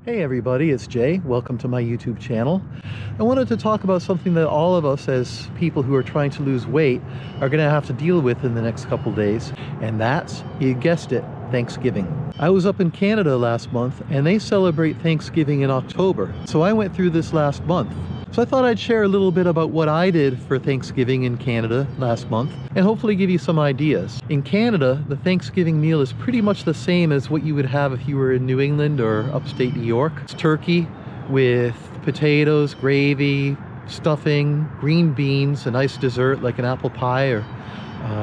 Hey everybody, it's Jay. Welcome to my YouTube channel. I wanted to talk about something that all of us as people who are trying to lose weight are going to have to deal with in the next couple days, and that's, you guessed it, Thanksgiving. I was up in Canada last month and they celebrate Thanksgiving in October, so I went through this last month. So I thought I'd share a little bit about what I did for Thanksgiving in Canada last month and hopefully give you some ideas. In Canada, the Thanksgiving meal is pretty much the same as what you would have if you were in New England or upstate New York. It's turkey with potatoes, gravy, stuffing, green beans, a nice dessert like an apple pie or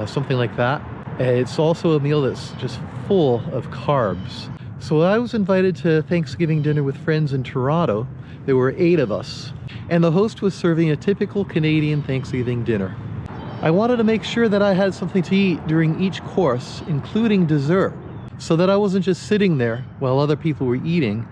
something like that. It's also a meal that's just full of carbs. So I was invited to Thanksgiving dinner with friends in Toronto. There were 8 of us, and the host was serving a typical Canadian Thanksgiving dinner. I wanted to make sure that I had something to eat during each course, including dessert, so that I wasn't just sitting there while other people were eating.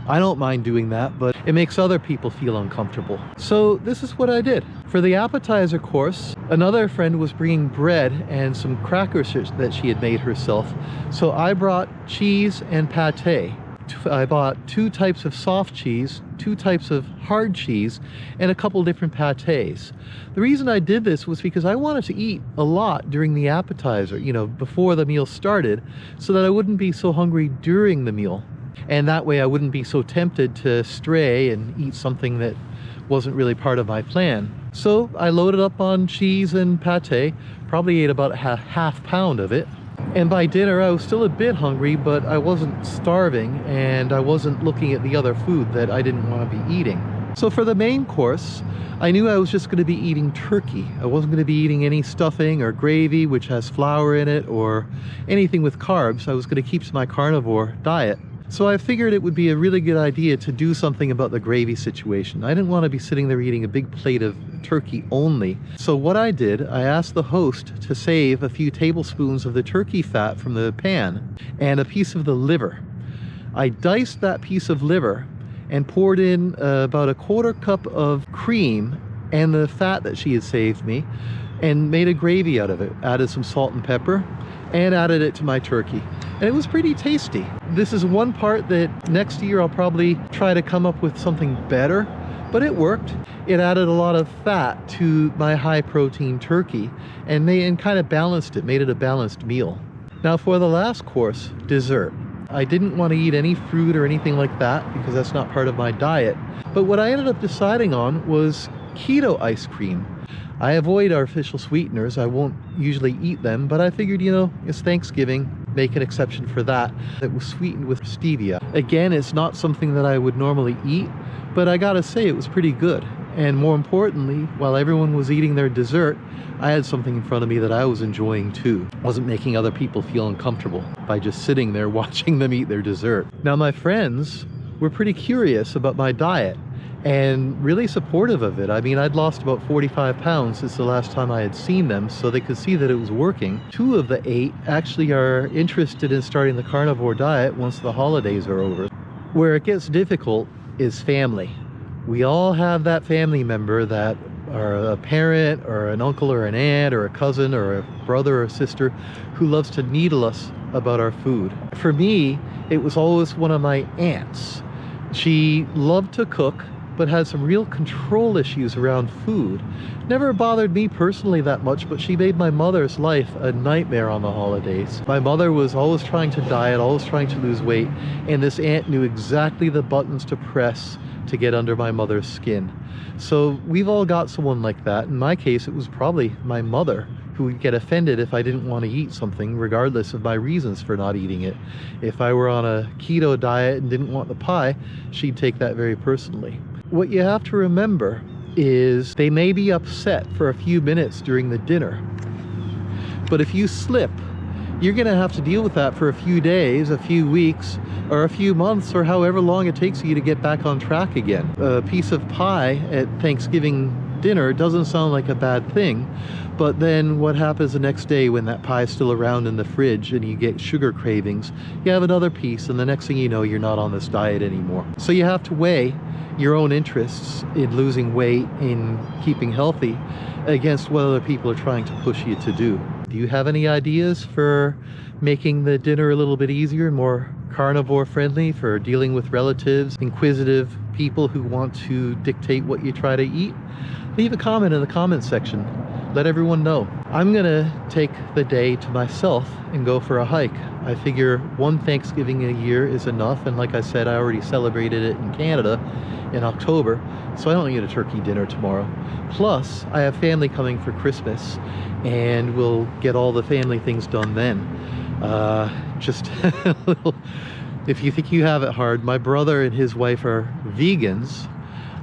I don't mind doing that, but it makes other people feel uncomfortable. So this is what I did. For the appetizer course, another friend was bringing bread and some crackers that she had made herself. So I brought cheese and paté. I bought 2 types of soft cheese, 2 types of hard cheese, and a couple different pâtés. The reason I did this was because I wanted to eat a lot during the appetizer, before the meal started, so that I wouldn't be so hungry during the meal. And that way I wouldn't be so tempted to stray and eat something that wasn't really part of my plan. So I loaded up on cheese and pâté, probably ate about half pound of it. And by dinner I was still a bit hungry, but I wasn't starving and I wasn't looking at the other food that I didn't want to be eating. So for the main course, I knew I was just going to be eating turkey. I wasn't going to be eating any stuffing or gravy which has flour in it or anything with carbs. I was going to keep to my carnivore diet. So I figured it would be a really good idea to do something about the gravy situation. I didn't want to be sitting there eating a big plate of turkey only. So what I did, I asked the host to save a few tablespoons of the turkey fat from the pan and a piece of the liver. I diced that piece of liver and poured in about a 1/4 cup of cream and the fat that she had saved me and made a gravy out of it. Added some salt and pepper and added it to my turkey. And it was pretty tasty. This is one part that next year I'll probably try to come up with something better, but it worked. It added a lot of fat to my high protein turkey and kind of balanced it, made it a balanced meal. Now for the last course, dessert. I didn't want to eat any fruit or anything like that because that's not part of my diet. But what I ended up deciding on was keto ice cream. I avoid artificial sweeteners. I won't usually eat them, but I figured, it's Thanksgiving, make an exception for that. It was sweetened with stevia. Again, it's not something that I would normally eat, but I gotta say it was pretty good. And more importantly, while everyone was eating their dessert, I had something in front of me that I was enjoying too. I wasn't making other people feel uncomfortable by just sitting there watching them eat their dessert. Now my friends were pretty curious about my diet and really supportive of it. I mean, I'd lost about 45 pounds since the last time I had seen them, so they could see that it was working. 2 of the 8 actually are interested in starting the carnivore diet once the holidays are over. Where it gets difficult is family. We all have that family member that are a parent or an uncle or an aunt or a cousin or a brother or sister who loves to needle us about our food. For me, it was always one of my aunts. She loved to cook, but had some real control issues around food. Never bothered me personally that much, but she made my mother's life a nightmare on the holidays. My mother was always trying to diet, always trying to lose weight, and this aunt knew exactly the buttons to press to get under my mother's skin. So we've all got someone like that. In my case, it was probably my mother who would get offended if I didn't want to eat something, regardless of my reasons for not eating it. If I were on a keto diet and didn't want the pie, she'd take that very personally. What you have to remember is they may be upset for a few minutes during the dinner, but if you slip, you're gonna have to deal with that for a few days, a few weeks, or a few months, or however long it takes you to get back on track again. A piece of pie at Thanksgiving dinner doesn't sound like a bad thing, but then what happens the next day when that pie is still around in the fridge and you get sugar cravings? You have another piece and the next thing you know, you're not on this diet anymore. So you have to weigh your own interests in losing weight, in keeping healthy, against what other people are trying to push you to do. Do you have any ideas for making the dinner a little bit easier, more carnivore friendly, for dealing with relatives, inquisitive people who want to dictate what you try to eat? Leave a comment in the comments section. Let everyone know. I'm gonna take the day to myself and go for a hike. I figure one Thanksgiving a year is enough, and like I said, I already celebrated it in Canada in October, so I don't need a turkey dinner tomorrow. Plus, I have family coming for Christmas, and we'll get all the family things done then. Just a little, if you think you have it hard, my brother and his wife are vegans.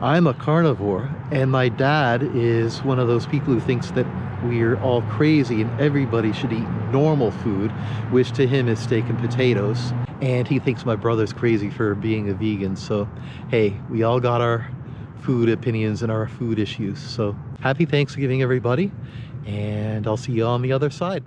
I'm a carnivore, and my dad is one of those people who thinks that we're all crazy and everybody should eat normal food, which to him is steak and potatoes. And he thinks my brother's crazy for being a vegan. So, hey, we all got our food opinions and our food issues. So, happy Thanksgiving, everybody, and I'll see you on the other side.